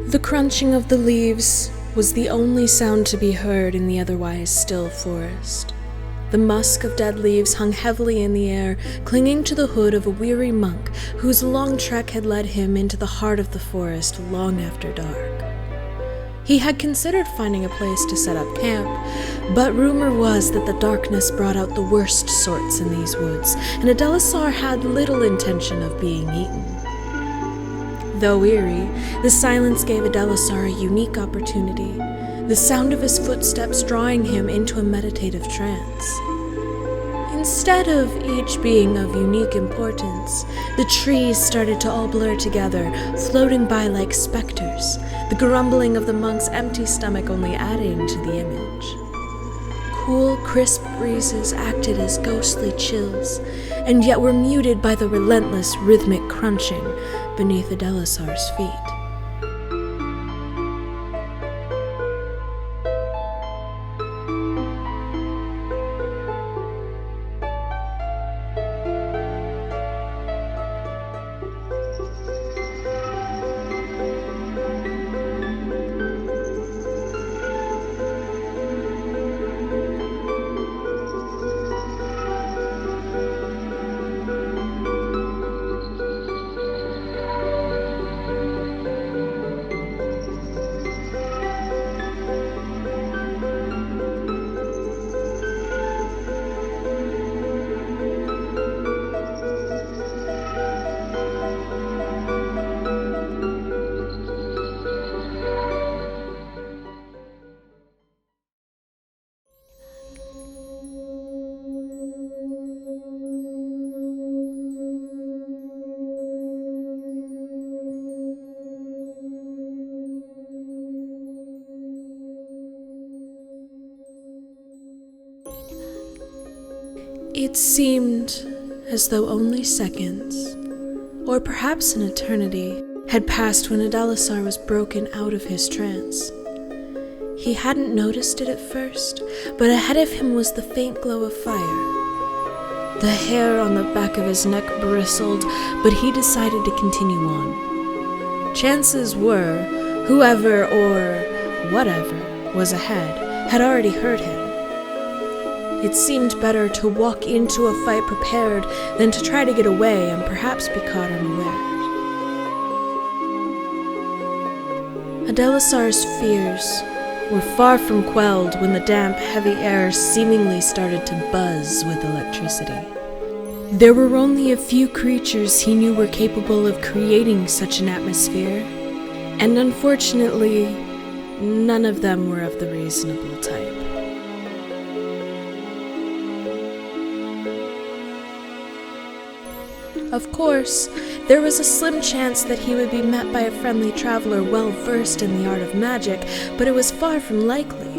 The crunching of the leaves was the only sound to be heard in the otherwise still forest. The musk of dead leaves hung heavily in the air, clinging to the hood of a weary monk whose long trek had led him into the heart of the forest long after dark. He had considered finding a place to set up camp, but rumor was that the darkness brought out the worst sorts in these woods, and Adelisar had little intention of being eaten. Though eerie, the silence gave Adelisar a unique opportunity, the sound of his footsteps drawing him into a meditative trance. Instead of each being of unique importance, the trees started to all blur together, floating by like specters, the grumbling of the monk's empty stomach only adding to the image. Cool, crisp breezes acted as ghostly chills, and yet were muted by the relentless rhythmic crunching beneath Adelisar's feet. It seemed as though only seconds, or perhaps an eternity, had passed when Adelisar was broken out of his trance. He hadn't noticed it at first, but ahead of him was the faint glow of fire. The hair on the back of his neck bristled, but he decided to continue on. Chances were, whoever or whatever was ahead had already heard him. It seemed better to walk into a fight prepared than to try to get away and perhaps be caught unawares. Adelisar's fears were far from quelled when the damp, heavy air seemingly started to buzz with electricity. There were only a few creatures he knew were capable of creating such an atmosphere, and unfortunately, none of them were of the reasonable type. Of course, there was a slim chance that he would be met by a friendly traveler well versed in the art of magic, but it was far from likely.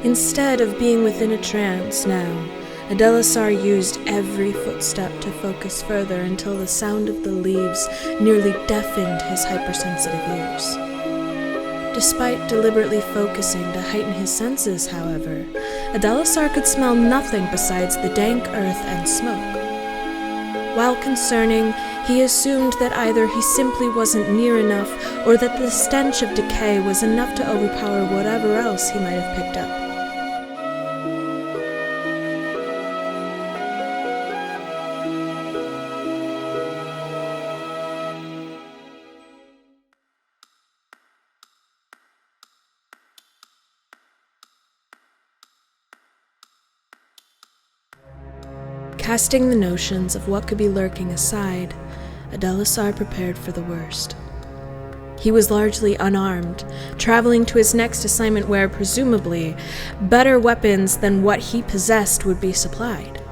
Instead of being within a trance now, Adelisar used every footstep to focus further until the sound of the leaves nearly deafened his hypersensitive ears. Despite deliberately focusing to heighten his senses, however, Adelisar could smell nothing besides the dank earth and smoke. While concerning, he assumed that either he simply wasn't near enough or that the stench of decay was enough to overpower whatever else he might have picked up. Casting the notions of what could be lurking aside, Adelisar prepared for the worst. He was largely unarmed, traveling to his next assignment where, presumably, better weapons than what he possessed would be supplied.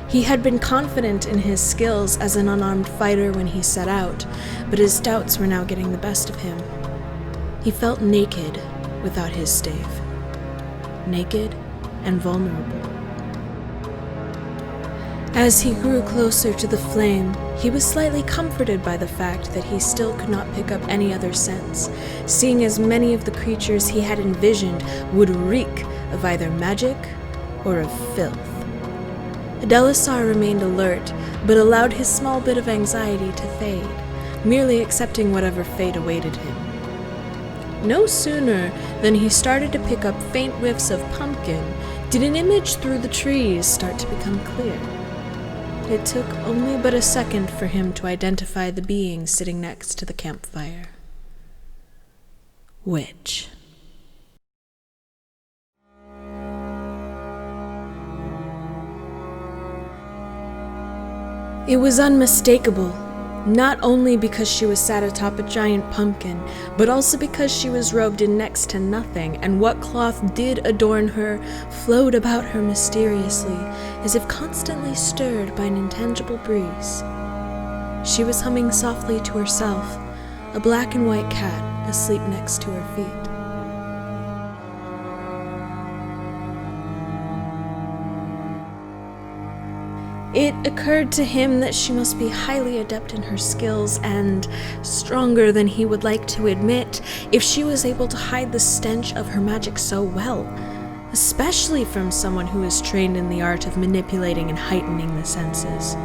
He had been confident in his skills as an unarmed fighter when he set out, but his doubts were now getting the best of him. He felt naked without his stave. Naked and vulnerable. As he grew closer to the flame, he was slightly comforted by the fact that he still could not pick up any other sense, seeing as many of the creatures he had envisioned would reek of either magic or of filth. Adelisar remained alert, but allowed his small bit of anxiety to fade, merely accepting whatever fate awaited him. No sooner than he started to pick up faint whiffs of pumpkin did an image through the trees start to become clear. It took only but a second for him to identify the being sitting next to the campfire. Witch. It was unmistakable, not only because she was sat atop a giant pumpkin, but also because she was robed in next to nothing, and what cloth did adorn her flowed about her mysteriously, as if constantly stirred by an intangible breeze. She was humming softly to herself, a black and white cat asleep next to her feet. It occurred to him that she must be highly adept in her skills and stronger than he would like to admit if she was able to hide the stench of her magic so well, especially from someone who is trained in the art of manipulating and heightening the senses.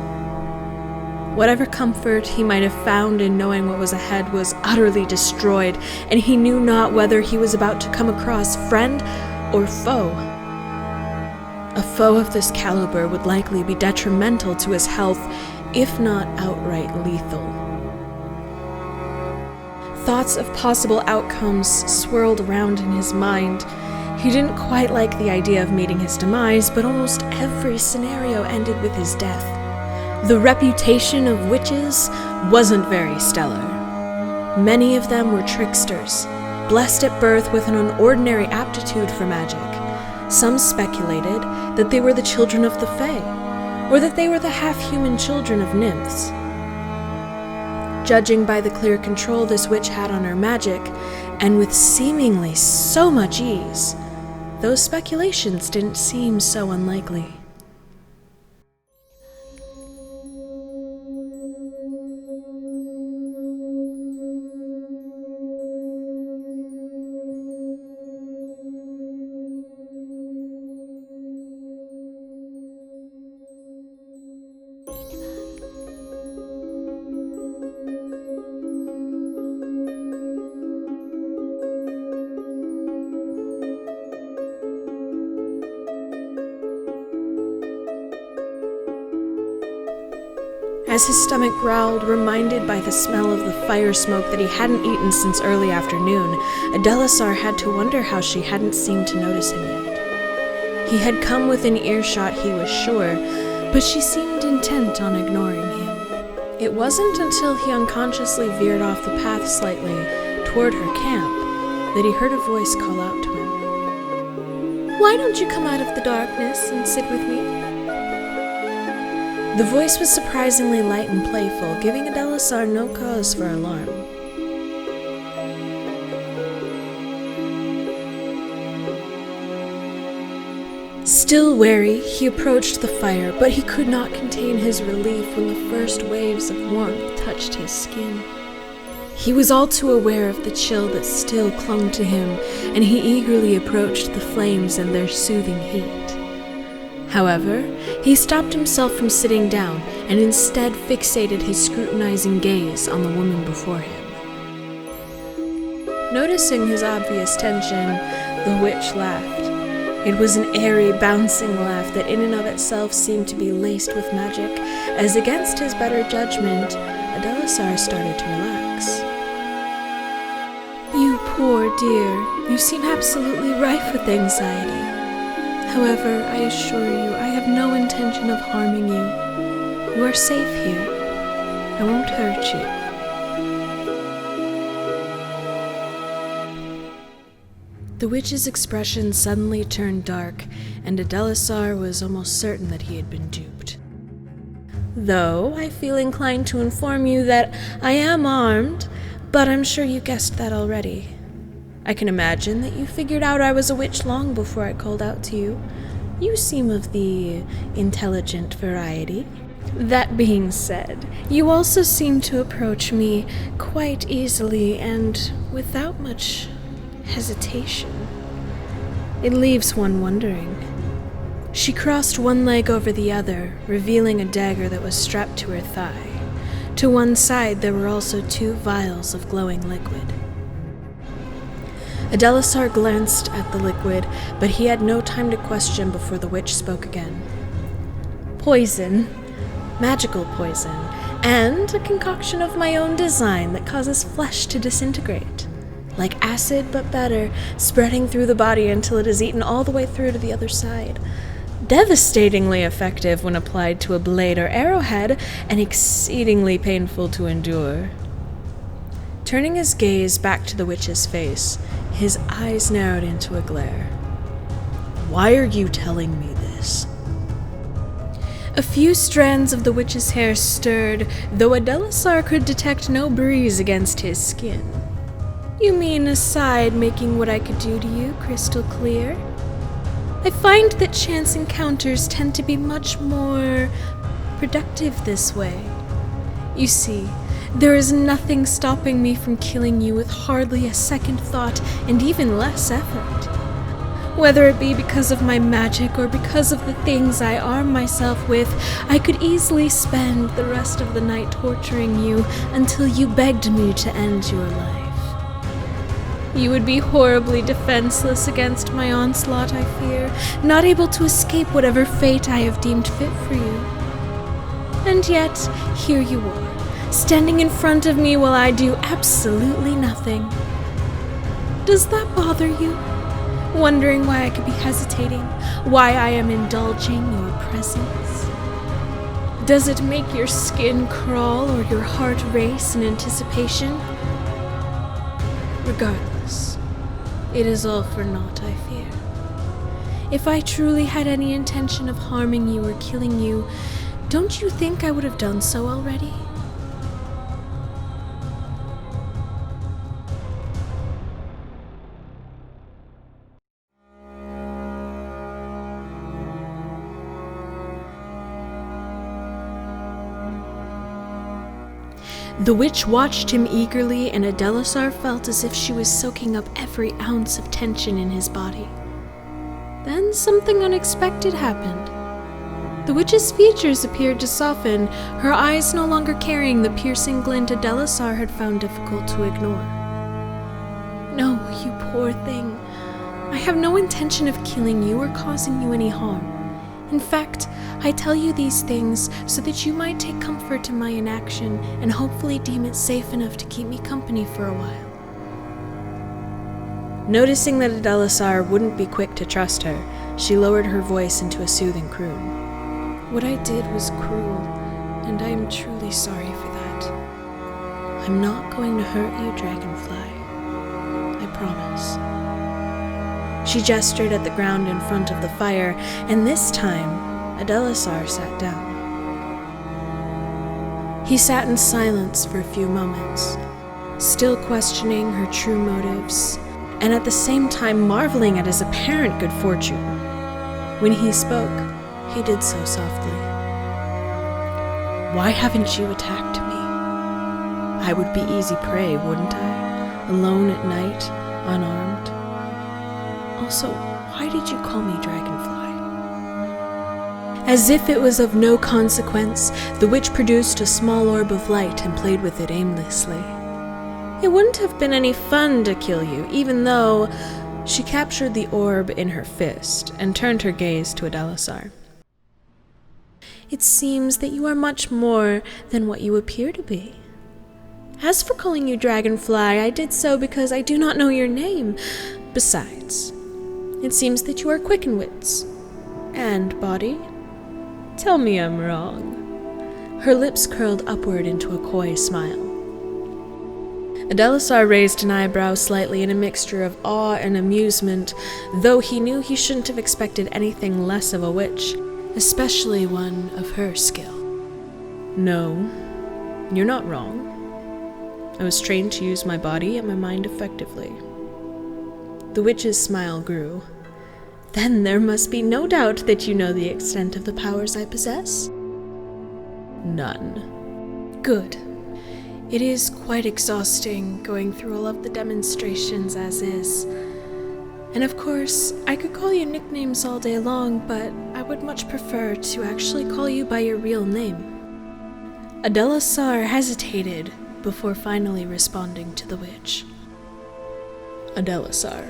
Whatever comfort he might have found in knowing what was ahead was utterly destroyed, and he knew not whether he was about to come across friend or foe. A foe of this caliber would likely be detrimental to his health, if not outright lethal. Thoughts of possible outcomes swirled around in his mind. He didn't quite like the idea of meeting his demise, but almost every scenario ended with his death. The reputation of witches wasn't very stellar. Many of them were tricksters, blessed at birth with an unordinary aptitude for magic. Some speculated that they were the children of the Fae, or that they were the half-human children of nymphs. Judging by the clear control this witch had on her magic, and with seemingly so much ease, those speculations didn't seem so unlikely. As his stomach growled, reminded by the smell of the fire smoke that he hadn't eaten since early afternoon, Adelisar had to wonder how she hadn't seemed to notice him yet. He had come within earshot, he was sure, but she seemed intent on ignoring him. It wasn't until he unconsciously veered off the path slightly toward her camp that he heard a voice call out to him. "Why don't you come out of the darkness and sit with me?" The voice was surprisingly light and playful, giving Adelisar no cause for alarm. Still wary, he approached the fire, but he could not contain his relief when the first waves of warmth touched his skin. He was all too aware of the chill that still clung to him, and he eagerly approached the flames and their soothing heat. However, he stopped himself from sitting down and instead fixated his scrutinizing gaze on the woman before him. Noticing his obvious tension, the witch laughed. It was an airy, bouncing laugh that in and of itself seemed to be laced with magic, as against his better judgment, Adelisar started to relax. "You poor dear, you seem absolutely rife with anxiety. However, I assure you, I have no intention of harming you. You are safe here. I won't hurt you." The witch's expression suddenly turned dark, and Adelisar was almost certain that he had been duped. "Though I feel inclined to inform you that I am armed, but I'm sure you guessed that already. I can imagine that you figured out I was a witch long before I called out to you. You seem of the intelligent variety. That being said, you also seem to approach me quite easily and without much hesitation. It leaves one wondering." She crossed one leg over the other, revealing a dagger that was strapped to her thigh. To one side, there were also 2 vials of glowing liquid. Adelisar glanced at the liquid, but he had no time to question before the witch spoke again. Poison. Magical poison. And a concoction of my own design that causes flesh to disintegrate. Like acid, but better, spreading through the body until it is eaten all the way through to the other side. Devastatingly effective when applied to a blade or arrowhead, and exceedingly painful to endure. Turning his gaze back to the witch's face, his eyes narrowed into a glare. Why are you telling me this? A few strands of the witch's hair stirred, though Adelisar could detect no breeze against his skin. You mean aside making what I could do to you crystal clear? I find that chance encounters tend to be much more productive this way. You see, there is nothing stopping me from killing you with hardly a second thought and even less effort. Whether it be because of my magic or because of the things I arm myself with, I could easily spend the rest of the night torturing you until you begged me to end your life. You would be horribly defenseless against my onslaught, I fear, not able to escape whatever fate I have deemed fit for you. And yet, here you are, standing in front of me while I do absolutely nothing. Does that bother you? Wondering why I could be hesitating, why I am indulging your presence? Does it make your skin crawl or your heart race in anticipation? Regardless, it is all for naught, I fear. If I truly had any intention of harming you or killing you, don't you think I would have done so already? The witch watched him eagerly, and Adelisar felt as if she was soaking up every ounce of tension in his body. Then something unexpected happened. The witch's features appeared to soften, her eyes no longer carrying the piercing glint Adelisar had found difficult to ignore. No, you poor thing. I have no intention of killing you or causing you any harm. In fact, I tell you these things so that you might take comfort in my inaction and hopefully deem it safe enough to keep me company for a while. Noticing that Adelisar wouldn't be quick to trust her, she lowered her voice into a soothing croon. What I did was cruel, and I am truly sorry for that. I'm not going to hurt you, Dragonfly. I promise. She gestured at the ground in front of the fire, and this time, Adelisar sat down. He sat in silence for a few moments, still questioning her true motives, and at the same time marveling at his apparent good fortune. When he spoke, he did so softly. Why haven't you attacked me? I would be easy prey, wouldn't I? Alone at night, unarmed. Also, why did you call me Dragonfly? As if it was of no consequence, the witch produced a small orb of light and played with it aimlessly. It wouldn't have been any fun to kill you, even though... She captured the orb in her fist and turned her gaze to Adelisar. It seems that you are much more than what you appear to be. As for calling you Dragonfly, I did so because I do not know your name. Besides, it seems that you are quick in wits. And body? Tell me I'm wrong. Her lips curled upward into a coy smile. Adelisar raised an eyebrow slightly in a mixture of awe and amusement, though he knew he shouldn't have expected anything less of a witch, especially one of her skill. No, you're not wrong. I was trained to use my body and my mind effectively. The witch's smile grew. Then there must be no doubt that you know the extent of the powers I possess? None. Good. It is quite exhausting going through all of the demonstrations as is. And of course, I could call you nicknames all day long, but I would much prefer to actually call you by your real name. Adelasar hesitated before finally responding to the witch. Adelasar.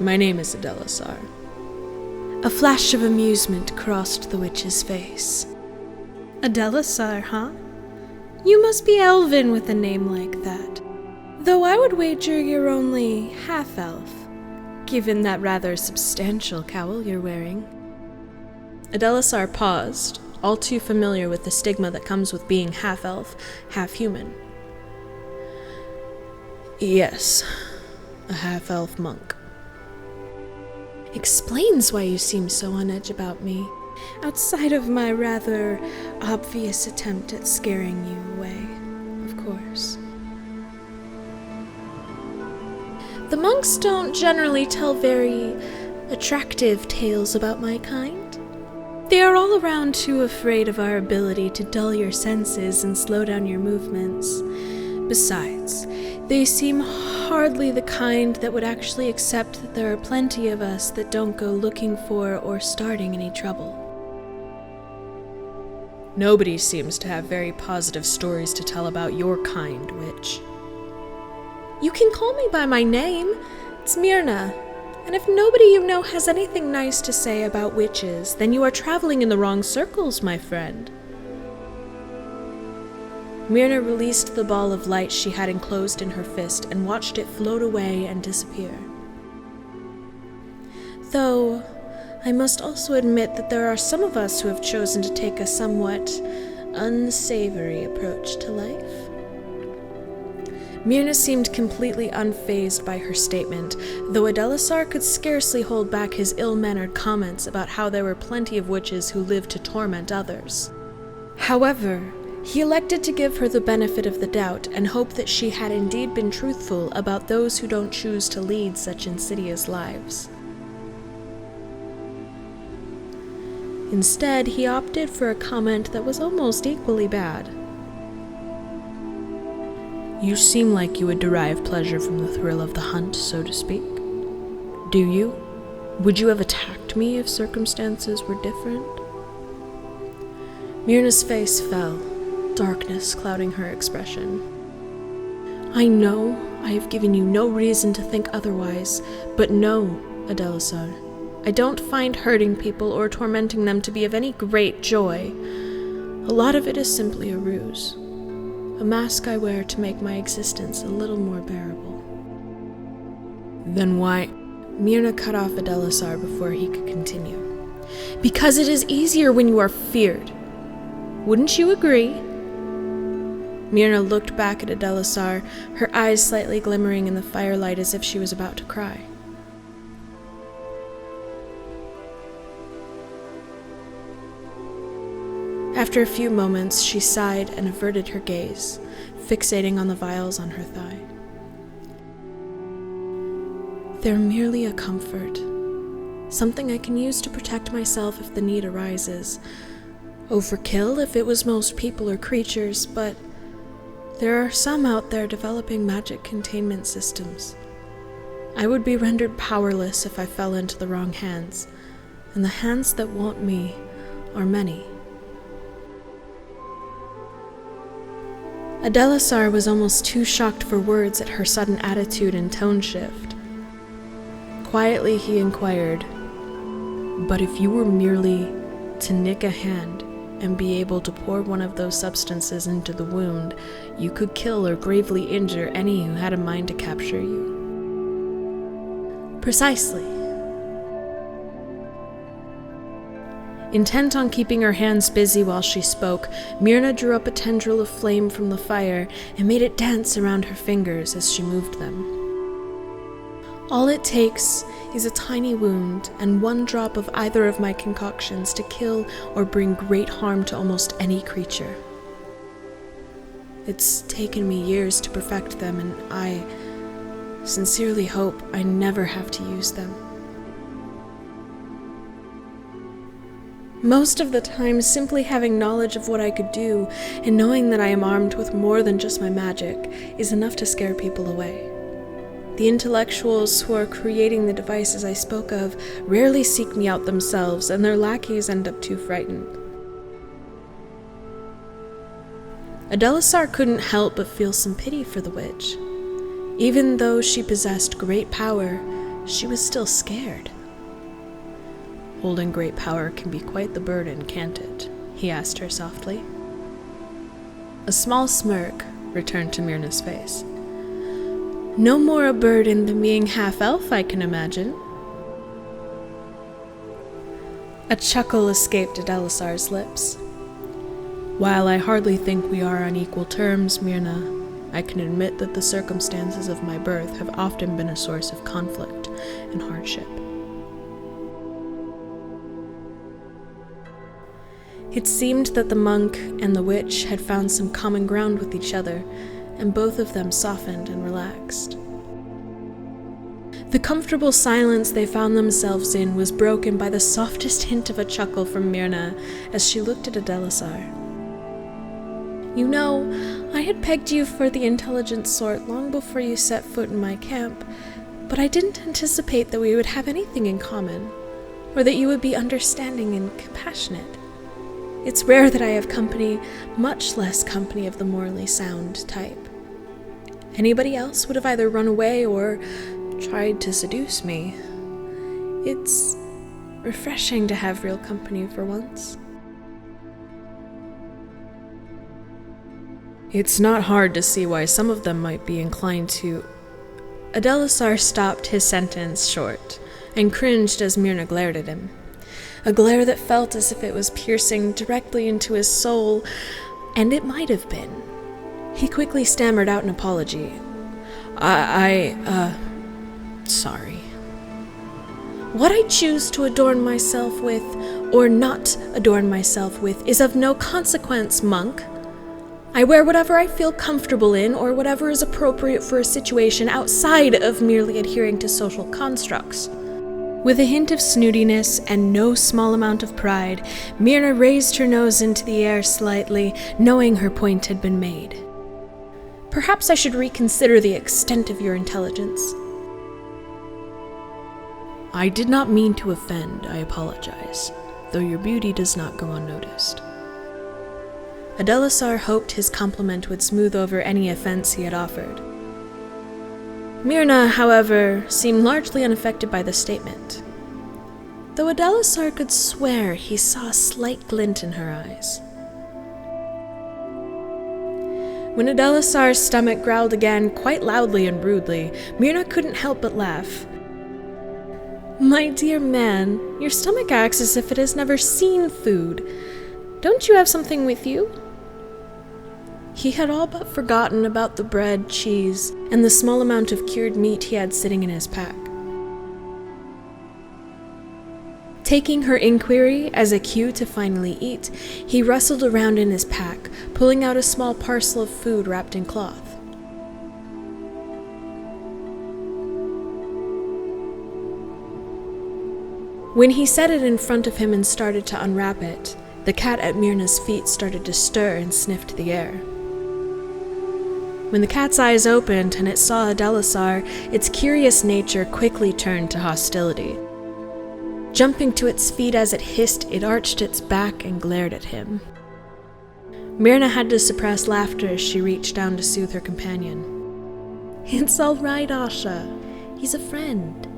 My name is Adelasar. A flash of amusement crossed the witch's face. Adelasar, huh? You must be elven with a name like that. Though I would wager you're only half-elf, given that rather substantial cowl you're wearing. Adelasar paused, all too familiar with the stigma that comes with being half-elf, half-human. Yes, a half-elf monk. Explains why you seem so on edge about me, outside of my rather obvious attempt at scaring you away, of course. The monks don't generally tell very attractive tales about my kind. They are all around too afraid of our ability to dull your senses and slow down your movements. Besides, they seem hardly the kind that would actually accept that there are plenty of us that don't go looking for or starting any trouble. Nobody seems to have very positive stories to tell about your kind, witch. You can call me by my name. It's Myrna. And if nobody you know has anything nice to say about witches, then you are traveling in the wrong circles, my friend. Myrna released the ball of light she had enclosed in her fist and watched it float away and disappear. Though, I must also admit that there are some of us who have chosen to take a somewhat unsavory approach to life. Myrna seemed completely unfazed by her statement, though Adelasar could scarcely hold back his ill-mannered comments about how there were plenty of witches who lived to torment others. However, he elected to give her the benefit of the doubt and hope that she had indeed been truthful about those who don't choose to lead such insidious lives. Instead, he opted for a comment that was almost equally bad. You seem like you would derive pleasure from the thrill of the hunt, so to speak. Do you? Would you have attacked me if circumstances were different? Myrna's face fell, darkness clouding her expression. I know I have given you no reason to think otherwise, but no, Adelasar. I don't find hurting people or tormenting them to be of any great joy. A lot of it is simply a ruse. A mask I wear to make my existence a little more bearable. Then why? Myrna cut off Adelasar before he could continue. Because it is easier when you are feared. Wouldn't you agree? Myrna looked back at Adelasar, her eyes slightly glimmering in the firelight as if she was about to cry. After a few moments, she sighed and averted her gaze, fixating on the vials on her thigh. They're merely a comfort, something I can use to protect myself if the need arises. Overkill if it was most people or creatures, but there are some out there developing magic containment systems. I would be rendered powerless if I fell into the wrong hands, and the hands that want me are many. Adelasar was almost too shocked for words at her sudden attitude and tone shift. Quietly he inquired, "But if you were merely to nick a hand and be able to pour one of those substances into the wound, you could kill or gravely injure any who had a mind to capture you." Precisely. Intent on keeping her hands busy while she spoke, Myrna drew up a tendril of flame from the fire and made it dance around her fingers as she moved them. All it takes is a tiny wound and one drop of either of my concoctions to kill or bring great harm to almost any creature. It's taken me years to perfect them, and I sincerely hope I never have to use them. Most of the time, simply having knowledge of what I could do and knowing that I am armed with more than just my magic is enough to scare people away. The intellectuals who are creating the devices I spoke of rarely seek me out themselves, and their lackeys end up too frightened. Adelisar couldn't help but feel some pity for the witch. Even though she possessed great power, she was still scared. "Holding great power can be quite the burden, can't it?" he asked her softly. A small smirk returned to Myrna's face. "No more a burden than being half-elf, I can imagine." A chuckle escaped Adelisar's lips. "While I hardly think we are on equal terms, Myrna, I can admit that the circumstances of my birth have often been a source of conflict and hardship." It seemed that the monk and the witch had found some common ground with each other, and both of them softened and relaxed. The comfortable silence they found themselves in was broken by the softest hint of a chuckle from Myrna as she looked at Adelisar. "You know, I had pegged you for the intelligent sort long before you set foot in my camp, but I didn't anticipate that we would have anything in common, or that you would be understanding and compassionate. It's rare that I have company, much less company of the morally sound type. Anybody else would have either run away or tried to seduce me. It's refreshing to have real company for once." "It's not hard to see why some of them might be inclined to—" Adelisar stopped his sentence short and cringed as Myrna glared at him. A glare that felt as if it was piercing directly into his soul, and it might have been. He quickly stammered out an apology. Sorry. What I choose to adorn myself with, or not adorn myself with, is of no consequence, monk. I wear whatever I feel comfortable in, or whatever is appropriate for a situation outside of merely adhering to social constructs." With a hint of snootiness and no small amount of pride, Myrna raised her nose into the air slightly, knowing her point had been made. "Perhaps I should reconsider the extent of your intelligence." "I did not mean to offend, I apologize, though your beauty does not go unnoticed." Adelisar hoped his compliment would smooth over any offense he had offered. Myrna, however, seemed largely unaffected by the statement, though Adelisar could swear he saw a slight glint in her eyes. When Adelisar's stomach growled again, quite loudly and rudely, Myrna couldn't help but laugh. "My dear man, your stomach acts as if it has never seen food. Don't you have something with you?" He had all but forgotten about the bread, cheese, and the small amount of cured meat he had sitting in his pack. Taking her inquiry as a cue to finally eat, he rustled around in his pack, pulling out a small parcel of food wrapped in cloth. When he set it in front of him and started to unwrap it, the cat at Myrna's feet started to stir and sniffed the air. When the cat's eyes opened and it saw Adelisar, its curious nature quickly turned to hostility. Jumping to its feet as it hissed, it arched its back and glared at him. Myrna had to suppress laughter as she reached down to soothe her companion. "It's all right, Asha. He's a friend."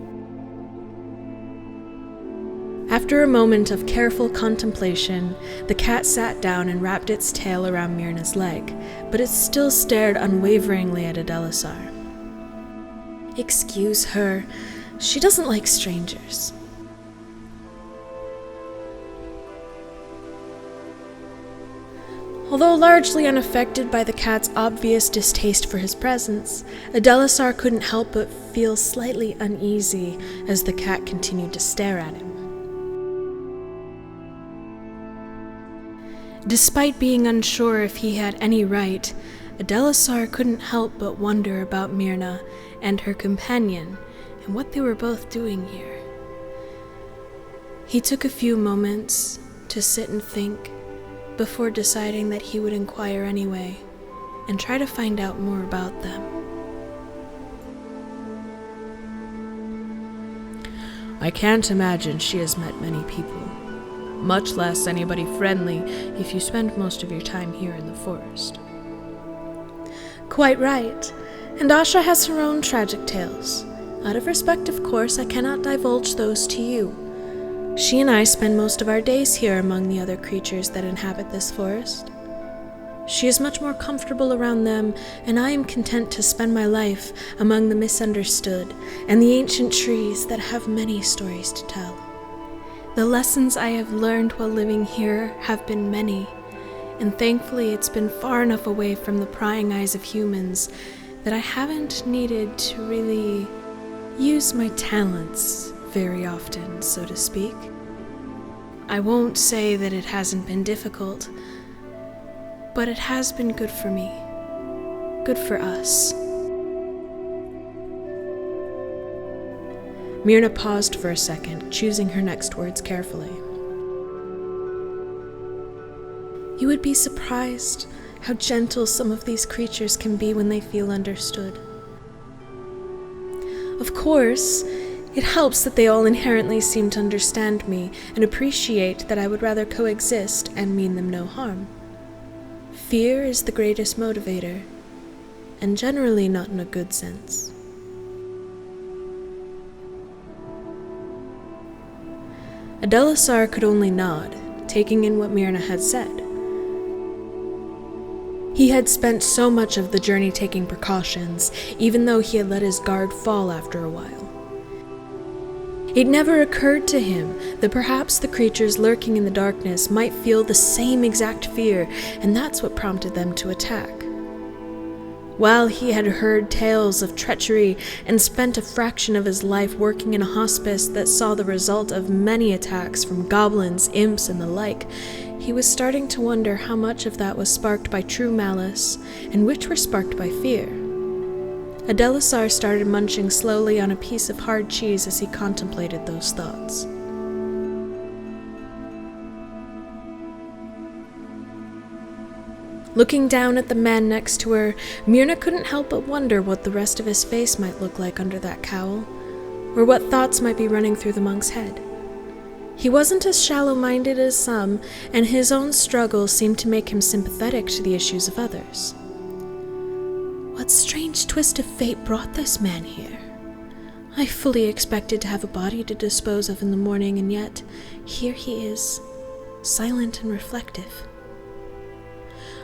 After a moment of careful contemplation, the cat sat down and wrapped its tail around Myrna's leg, but it still stared unwaveringly at Adelisar. "Excuse her. She doesn't like strangers." Although largely unaffected by the cat's obvious distaste for his presence, Adelisar couldn't help but feel slightly uneasy as the cat continued to stare at him. Despite being unsure if he had any right, Adelisar couldn't help but wonder about Myrna and her companion and what they were both doing here. He took a few moments to sit and think before deciding that he would inquire anyway and try to find out more about them. "I can't imagine she has met many people, much less anybody friendly if you spend most of your time here in the forest," Quite right. And Asha has her own tragic tales. Out of respect, of course, I cannot divulge those to you. She and I spend most of our days here among the other creatures that inhabit this forest. She is much more comfortable around them, and I am content to spend my life among the misunderstood and the ancient trees that have many stories to tell. The lessons I have learned while living here have been many, and thankfully it's been far enough away from the prying eyes of humans that I haven't needed to really use my talents very often, so to speak. I won't say that it hasn't been difficult, but it has been good for me, good for us. Myrna paused for a second, choosing her next words carefully. You would be surprised how gentle some of these creatures can be when they feel understood. Of course, it helps that they all inherently seem to understand me and appreciate that I would rather coexist and mean them no harm. Fear is the greatest motivator, and generally not in a good sense. Adelisar could only nod, taking in what Myrna had said. He had spent so much of the journey taking precautions, even though he had let his guard fall after a while. It never occurred to him that perhaps the creatures lurking in the darkness might feel the same exact fear, and that's what prompted them to attack. While he had heard tales of treachery and spent a fraction of his life working in a hospice that saw the result of many attacks from goblins, imps, and the like, he was starting to wonder how much of that was sparked by true malice and which were sparked by fear. Adelisar started munching slowly on a piece of hard cheese as he contemplated those thoughts. Looking down at the man next to her, Myrna couldn't help but wonder what the rest of his face might look like under that cowl, or what thoughts might be running through the monk's head. He wasn't as shallow-minded as some, and his own struggles seemed to make him sympathetic to the issues of others. What strange twist of fate brought this man here? I fully expected to have a body to dispose of in the morning, and yet here he is, silent and reflective.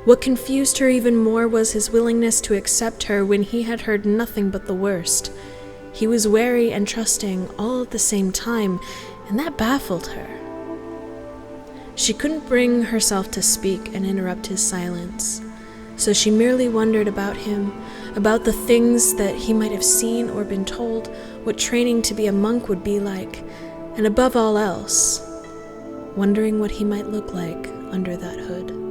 What confused her even more was his willingness to accept her when he had heard nothing but the worst. He was wary and trusting all at the same time, and that baffled her. She couldn't bring herself to speak and interrupt his silence, so she merely wondered about him, about the things that he might have seen or been told, what training to be a monk would be like, and above all else, wondering what he might look like under that hood.